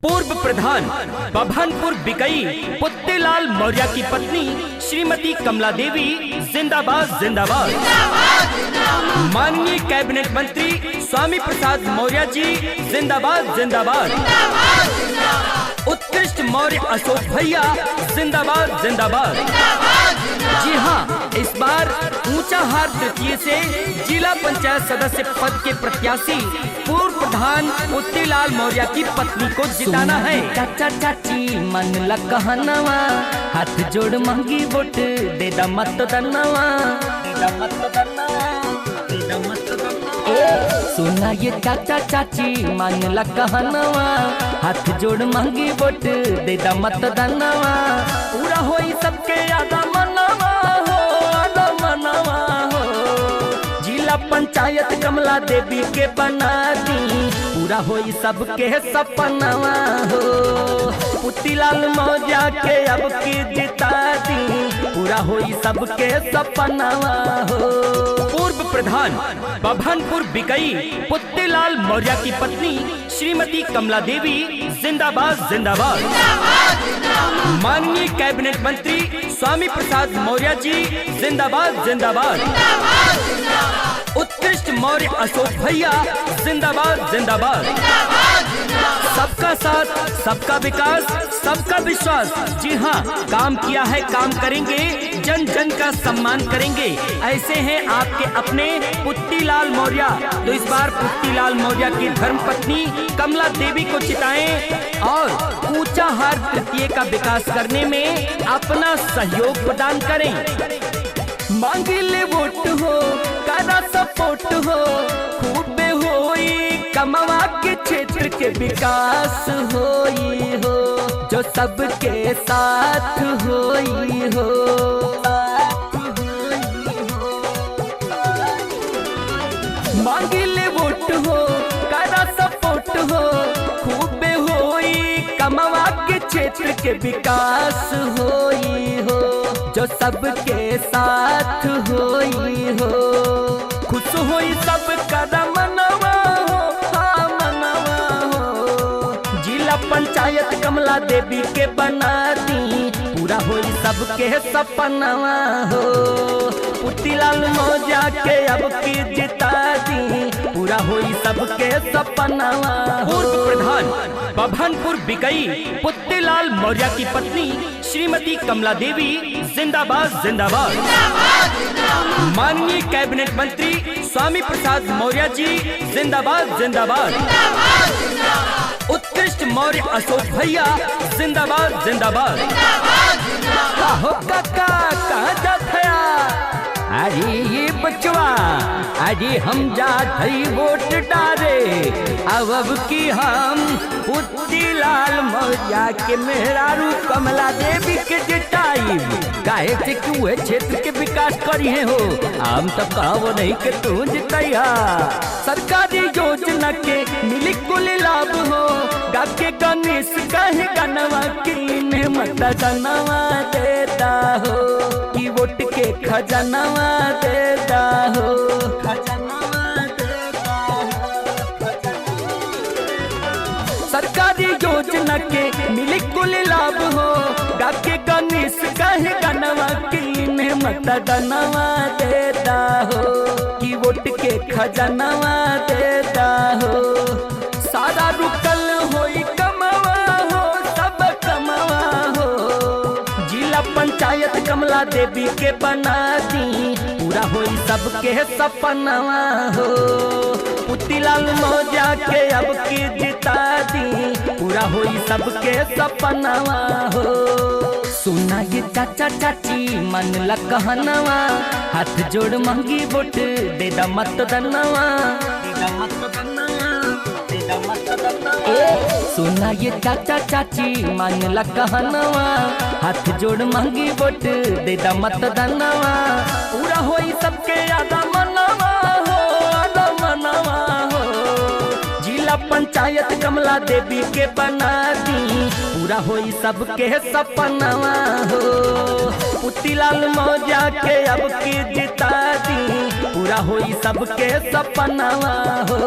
पूर्व प्रधान बभनपुर बिकई पुत्तीलाल मौर्य की पत्नी श्रीमती कमला देवी जिंदाबाद जिंदाबाद। माननीय कैबिनेट मंत्री स्वामी प्रसाद मौर्य जी जिंदाबाद जिंदाबाद। उत्कृष्ट मौर्य अशोक भैया जिंदाबाद जिंदाबाद। जी हाँ, इस बार ऊंचाहार तृतीय से जिला पंचायत सदस्य पद के प्रत्याशी पूर्व प्रधान पुत्तीलाल मौर्य की पत्नी को जिताना है। चाचा चाची मन ला कहनवा, हाथ जोड़ मांगी वोट दे दा मत दनवा, सुना ये चाचा चाची मन ला कहनवा, हाथ जोड़ मांगी वोट दे दा मत दनवा। पूरा होई सबके आदा मनवा हो, आदा मनवा हो। जिला पंचायत कमला देवी के बना दी, पूरा होई सबके सपनवा हो। पुत्तीलाल मौर्य के अब की जिता दी, पूरा होई सबके सपनवा हो। पूर्व प्रधान बभनपुर बिकई पुत्तीलाल मौर्य की पत्नी श्रीमती कमला देवी जिंदाबाद जिंदाबाद। माननीय कैबिनेट मंत्री स्वामी प्रसाद मौर्य जी जिंदाबाद जिंदाबाद। उत्कृष्ट मौर्य अशोक भैया जिंदाबाद जिंदाबाद। सबका साथ सबका विकास सबका विश्वास। जी हाँ, काम किया है काम करेंगे, जन जन का सम्मान करेंगे। ऐसे हैं आपके अपने पुत्तीलाल मौर्य। तो इस बार पुत्तीलाल मौर्य की धर्मपत्नी कमला देवी को जिताएं और ऊंचाहार तृतीय का विकास करने में अपना सहयोग प्रदान करें। मांगिले वोट हो, करा सपोर्ट हो, खूब होई कमवा के क्षेत्र के विकास होई हो, जो सबके साथ होई हो। मांगिले वोट हो, करा सपोर्ट हो, खूब होई कमवा के क्षेत्र के विकास होई हो, जो सबके साथ होई हो। खुश होई सब कदम मनवा हो, हाँ मनवा हो। जिला पंचायत कमला देवी के बना दी, पूरा होई सबके सपनवा हो। पुत्तीलाल मौर्य के अब की जिता दी, पूरा होई सबके सपनवा हो। पूर्व प्रधान बभनपुर बिकई पुत्तीलाल मौर्य की पत्नी श्रीमती कमला देवी जिंदाबाद जिंदाबाद। माननीय कैबिनेट मंत्री स्वामी प्रसाद मौर्य जी जिंदाबाद जिंदाबाद। उत्कृष्ट मौर्य अशोक भैया जिंदाबाद जिंदाबाद। काहो काका कहाँ जात है? अरे ये बचवा, अरे हम जात हई वोट डारे। अब की हम पुत्तीलाल मौर्य के मेहरारू कमला देवी के जिताई। काहे से क्यों है क्षेत्र के विकास करी है हो, हम तो कहो नहीं के तू जितैया। सरकारी योजना के मिली कुल लाभ हो, गाके गणेश कहे गनवा की मत गनवा देता हो, कि वोट के खजनवा देता हो, खजनवा देता हो। सरकारी योजना के मिली कुल लाभ हो, गाके गणेश कहे गनवा की मत गनवा देता हो, कि वोट के खजनवा देता हो। सारा रुकल होई कमवा हो, सब कमवा हो। जिला पंचायत कमला देवी के बना दी, पूरा होई सबके सपनवा हो। पुत्तीलाल मौर्य के अब की जिता दी, पूरा होई सबके सपनवा हो। सुना ये चाचा चाची मन ला कहनवा, हाथ जोड़ मांगी वोट दे दा मत दनवा, दे दा मत दनवा, दे दा मत दनवा। सुना ये चाचा चाची मन ला कहनवा, हाथ जोड़ मांगी वोट दे दा मत दनवा। पूरा होई सबके आदा मनवा हो, आदा मनवा हो। जिला पंचायत कमला देवी के बना दी, पूरा होई सबके सपनवा हो। पुत्तीलाल मौर्य के अब की जिता दी, पूरा होई सबके सपनवा हो।